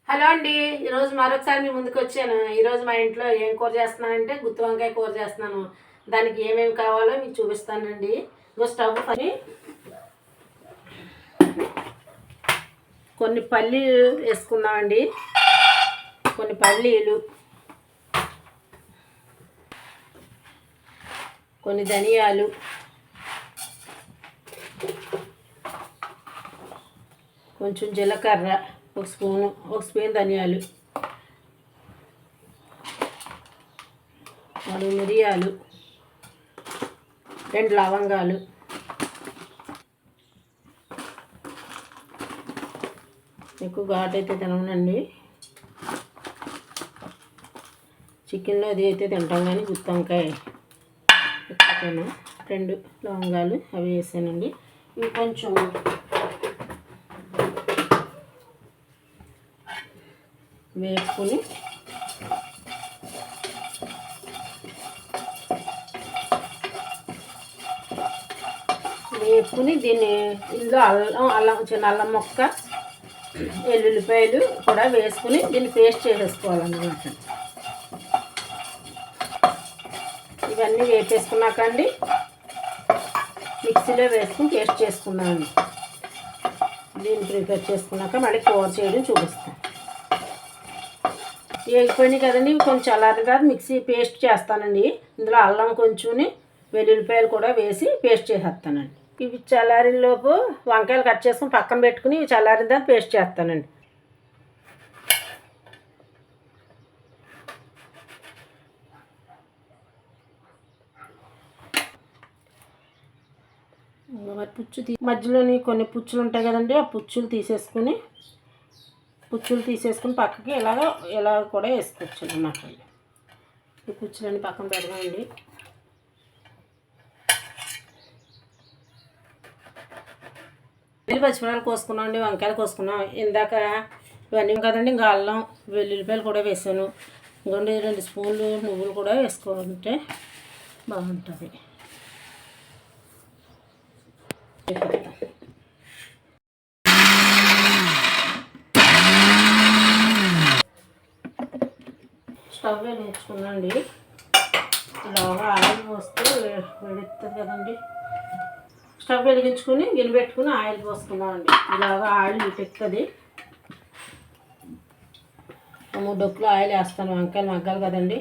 Hello అండి, ఈరోజు మరొకసారి మీ ముందుకు వచ్చాను. ఈరోజు మా ఇంట్లో ఏం కూర చేస్తున్నానంటే గుత్తి వంకాయ కూర చేస్తున్నాను. దానికి ఏమేమి కావాలో మీకు చూపిస్తానండి. స్టవ్ పని కొన్ని పల్లీలు వేసుకుందామండి. కొన్ని పల్లీలు, కొన్ని ధనియాలు, కొంచెం జీలకర్ర, ఒక స్పూన్ ధనియాలు, 4 మిరియాలు, 2 లవంగాలు, ఎక్కువ ఘాటు అయితే తిననండి. చికెన్లో అది అయితే తింటాం, కానీ గుత్తి వంకాయ ఎక్కువ 2 లవంగాలు అవి వేసానండి. ఇవి కొంచెం వేపుకొని దీన్ని ఇందులో చిన్న అల్లం ముక్క, ఎల్లుల్లిపాయలు కూడా వేసుకుని దీన్ని పేస్ట్ చేసేసుకోవాలన్నమాట. ఇవన్నీ వేపేసుకున్నాక అండి మిక్సీలో వేసుకుని పేస్ట్ చేసుకున్నామండి. దీన్ని ప్రిపేర్ చేసుకున్నాక మళ్ళీ కూర చేయడం చూపిస్తాను. వేగిపోయినాయి కదండి, కొంచెం చల్లారిన తర్వాత మిక్సీ పేస్ట్ చేస్తానండి. ఇందులో అల్లం కొంచెం, వెల్లుల్లిపాయలు కూడా వేసి పేస్ట్ చేసేస్తానండి. ఇవి చల్లారిలోపు వంకాయలు కట్ చేసుకుని పక్కన పెట్టుకుని ఇవి చల్లారిన తర్వాత పేస్ట్ చేస్తానండి. మరి మధ్యలోని కొన్ని పుచ్చులు ఉంటాయి కదండి, ఆ పుచ్చులు తీసేసుకుని పక్కకి ఇలా కూడా వేసుకోవచ్చు అన్నమాట. ఈ పుచ్చులన్నీ పక్కన పెడదామండి. పచ్చిమిరపకాయలు కోసుకున్నామండి, వంకాయలు కోసుకున్నాం. ఇందాక ఇవన్నీ కదండి, ఇంకా అల్లం వెల్లుల్లిపాయలు కూడా వేసాను. ఇంకొండి 2 స్పూన్లు నువ్వులు కూడా వేసుకుంటే బాగుంటుంది. స్టవ్ వెలిగించుకున్నాండి. ఇలాగా ఆయిల్ పోస్తే వేడెత్తుంది కదండి. స్టవ్ వెలిగించుకుని గిన్నె పెట్టుకుని ఆయిల్ పోసుకున్నామండి. ఇలాగా ఆయిల్ ఎక్కుతుంది. 3 డొక్కులు ఆయిల్ వేస్తాను, వంకాయలు మగ్గాలి కదండి.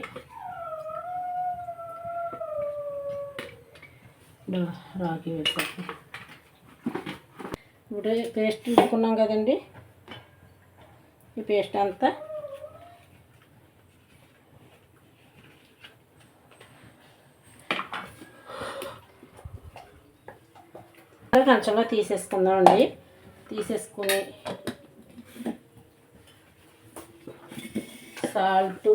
రాగి వేసాను. ఇప్పుడు పేస్ట్ తీసుకున్నాం కదండి, ఈ పేస్ట్ అంతా కంచంలో తీసేసుకుందామండి. తీసేసుకుని సాల్ట్,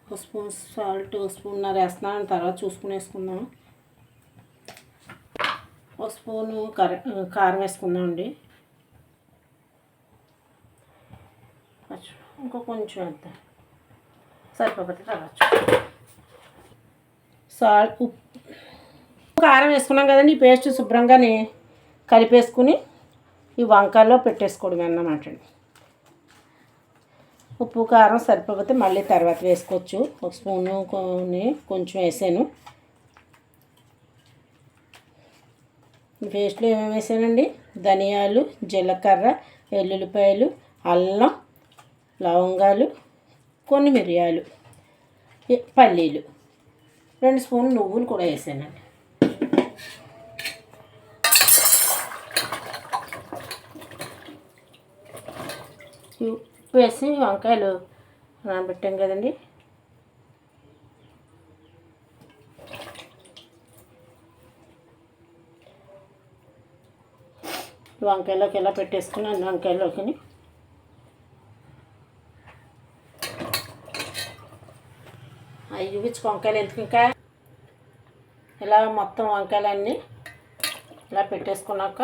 ఒక స్పూన్ సాల్ట్, 1 స్పూన్నర వేస్తున్నాను, తర్వాత చూసుకుని వేసుకుందాం. 1 స్పూను కారం వేసుకుందామండి. ఇంకో కొంచెం వేద్దాం, సరిపోతే తర్వాత సాల్ట్, ఉప్పు, కారం వేసుకున్నాం కదండి. ఈ పేస్ట్ శుభ్రంగానే కలిపేసుకుని ఈ వంకాయలో పెట్టేసుకోవడం అన్నమాట. ఉప్పు కారం సరిపోతే మళ్ళీ తర్వాత వేసుకోవచ్చు. 1 స్పూను కొంచెం వేసాను. పేస్ట్లో ఏమేమి వేసానండి, ధనియాలు, జీలకర్ర, వెల్లుల్లిపాయలు, అల్లం, లవంగాలు, కొన్ని మిరియాలు, పల్లీలు, 2 స్పూన్లు నువ్వులు కూడా వేసానండి. వేసి వంకాయలు నానబెట్టాం కదండి, వంకాయలోకి ఇలా పెట్టేసుకుని అన్ని వంకాయలోకి చూపించు. వంకాయలు ఎందుకు ఇంకా ఇలా మొత్తం వంకాయలన్నీ ఇలా పెట్టేసుకున్నాక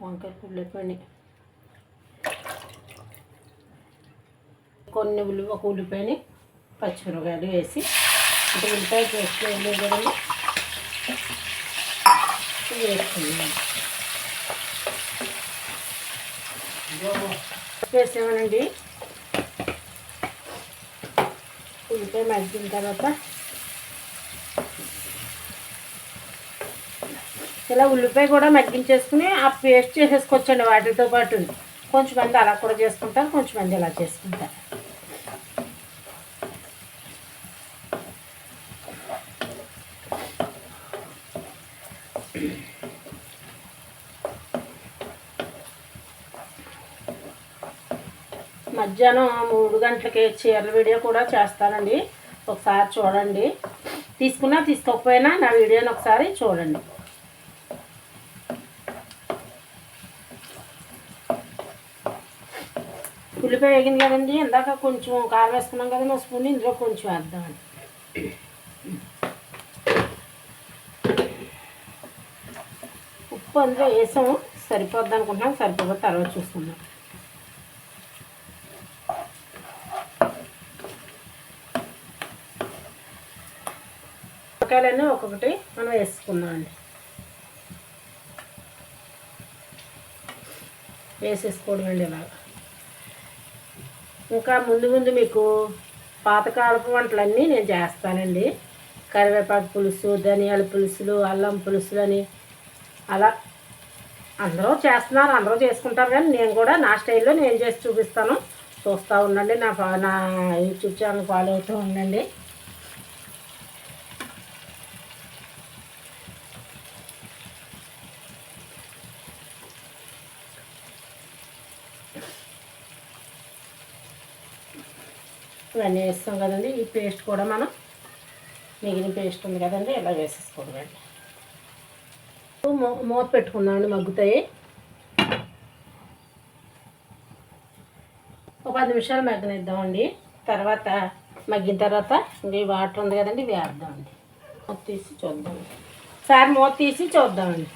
వంకాయ ఉల్లిపాయని కొన్ని ఒక ఉల్లిపాయని పచ్చిమిరపకాయలు వేసి అంటే ఉల్లిపాయ పేస్ట్ వేయలేదు కదండి, వేసుకున్నాను. వేసామనండి. ఉల్లిపాయ మగ్గిన తర్వాత ఇలా ఉల్లిపాయ కూడా మగ్గించేసుకుని ఆ పేస్ట్ చేసేసుకోవచ్చండి వాటితో పాటు. కొంచెం మంది అలా కూడా చేసుకుంటారు, కొంచెం మంది ఇలా చేసుకుంటారు. మధ్యాహ్నం 3 గంటలకి చీరల వీడియో కూడా చేస్తానండి, ఒకసారి చూడండి. తీసుకున్నా తీసుకోకపోయినా నా వీడియోని ఒకసారి చూడండి. ఉల్లిపాయ వేగింది కదండి, ఇందాక కొంచెం కారం వేసుకున్నాం కదండి, ఒక స్పూన్ ఇందులో కొంచెం వేద్దామండి. ఉప్పు అందులో వేసాము, సరిపోద్ది అనుకుంటున్నాం. సరిపోతే తర్వాత చూసుకుందాం. మిరపకాయలన్నీ ఒక్కొక్కటి మనం వేసుకుందామండి. వేసేసుకోవడం అండి ఇలాగా. ఇంకా ముందు మీకు పాతకాలపు వంటలన్నీ నేను చేస్తానండి. కరివేపాకు పులుసు, ధనియాల పులుసులు, అల్లం పులుసులు అని అలా అందరూ చేస్తున్నారు, అందరూ చేసుకుంటారు. కానీ నేను కూడా నా స్టైల్లో నేను చేసి చూపిస్తాను. చూస్తూ ఉండండి, నా యూట్యూబ్ ఛానల్ ఫాలో అవుతూ ఉండండి. ఇవన్నీ వేస్తాం కదండి. ఈ పేస్ట్ కూడా మనం మిగిలిన పేస్ట్ ఉంది కదండి, ఇలా వేసేసుకోవడం. మూత పెట్టుకుందామండి, మగ్గుతాయి. ఒక 10 నిమిషాలు మగ్గనిద్దామండి. తర్వాత మగ్గిన తర్వాత ఈ వాటర్ ఉంది కదండి, ఇవి వేద్దామండి. మూత తీసి చూద్దామండి. ఒకసారి మూత తీసి చూద్దామండి.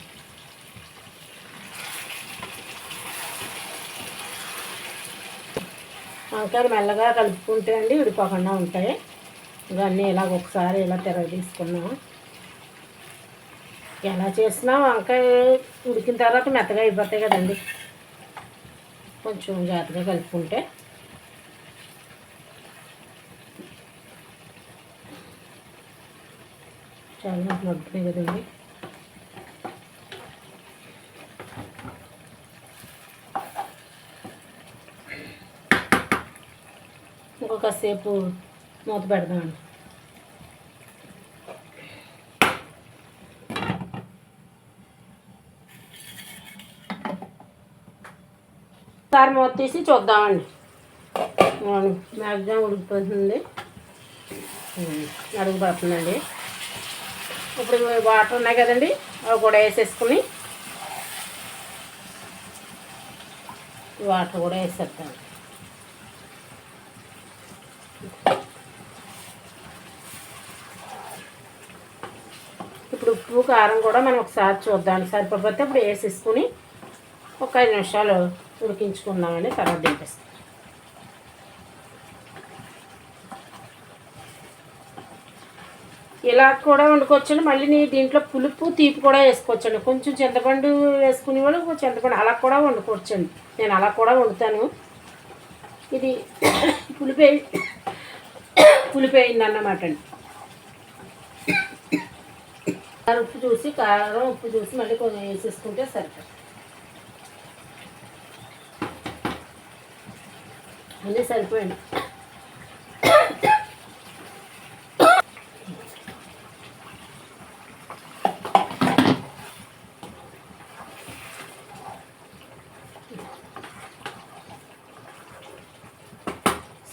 వంకాయలు మెల్లగా కలుపుకుంటే అండి విడిపోకుండా ఉంటాయి. ఇవన్నీ ఇలాగ ఒకసారి ఇలా తీసుకున్నాము. ఎలా చేసినా వంకాయ ఉడికిన తర్వాత మెత్తగా అయిపోతాయి కదండి, కొంచెం జాగ్రత్తగా కలుపుకుంటే. చాలా మగ్గుతాయి కదండి. ఇంకొకసేపు మూత పెడదామండి. ఒకసారి మూత తీసి చూద్దామండి. మ్యాక్సిమం ఉడికిపోతుంది, అడుగు పడుతుందండి. ఇప్పుడు వాటర్ ఉన్నాయి కదండి, అవి కూడా వేసేసుకుని వాటర్ కూడా వేసేస్తాను. ఇప్పుడు ఉప్పు కారం కూడా మనం ఒకసారి చూద్దాం. సరిపోతే ఇప్పుడు వేసేసుకుని ఒక 5 నిమిషాలు ఉడికించుకుందామండి. తర్వాత దింపేస్తాం. ఇలా కూడా వండుకోవచ్చండి. మళ్ళీ దీంట్లో పులుపు తీపి కూడా వేసుకోవచ్చండి. కొంచెం చింతపండు వేసుకునే వాళ్ళు చింతపండు అలా కూడా వండుకోవచ్చండి. నేను అలా కూడా వండుతాను. ఇది పులిపోయింది అన్నమాట అండి. ఉప్పు చూసి కారం ఉప్పు చూసి మళ్ళీ కొంచెం వేసేసుకుంటే సరిపోతుంది. అన్నీ సరిపోయింది.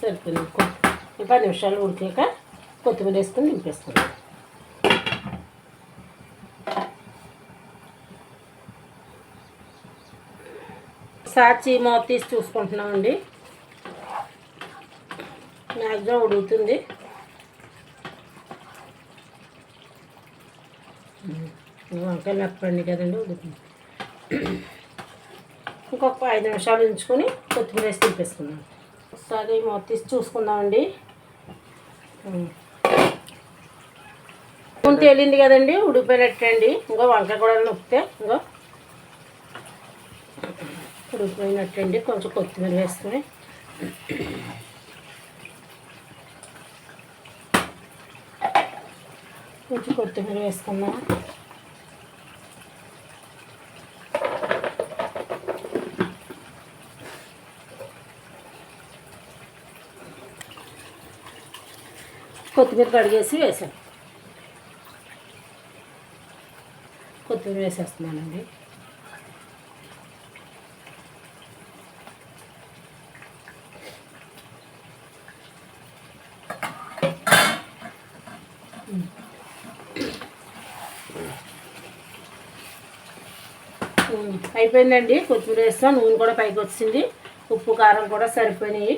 సరిపోయింది. 10 నిమిషాలు ఉడికాక కొత్తిమీర వేసుకొని దింపేసుకుందాం. సాచి మూత తీసి చూసుకుంటున్నామండి. మ్యాక్సిమం ఉడుకుతుంది. వంకాయలు మెప్పండి కదండి, ఉడుకుతుంది. ఇంకొక 5 నిమిషాలు ఉంచుకొని కొత్తిమీర వేసి తిప్పేసుకుందాం. ఒకసారి మూత తీసి చూసుకుందామండి. నూనె తేలింది కదండి, ఉడికిపోయినట్టండి. ఇంకో వంకాయ కూడా నొక్కితే ఇంకో ఉడికిపోయినట్టండి. కొంచెం కొత్తిమీర వేసుకుని కొంచెం కొత్తిమీర వేసుకుందాం. కొత్తిమీర కడిగేసి వేసాను. కొత్తిమీర వేసేస్తున్నానండి. అయిపోయిందండి. కొత్తిమీర వేస్తాం, నూనె కూడా పైకి వచ్చింది, ఉప్పు కారం కూడా సరిపోయినాయి.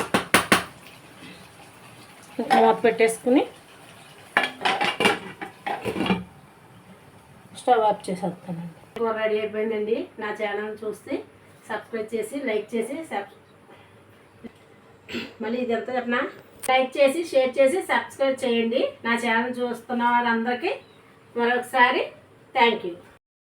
మూత పెట్టేసుకుని స్టవ్ ఆఫ్ చేసేస్తానండి. కూర రెడీ అయిపోయిందండి. నా ఛానల్ చూస్తే సబ్స్క్రైబ్ చేసి లైక్ చేసి మళ్ళీ ఇది ఎంత చెప్పనా, లైక్ చేసి షేర్ చేసి సబ్స్క్రైబ్ చేయండి. నా ఛానల్ చూస్తున్న వారందరికీ మరొకసారి థ్యాంక్ యూ.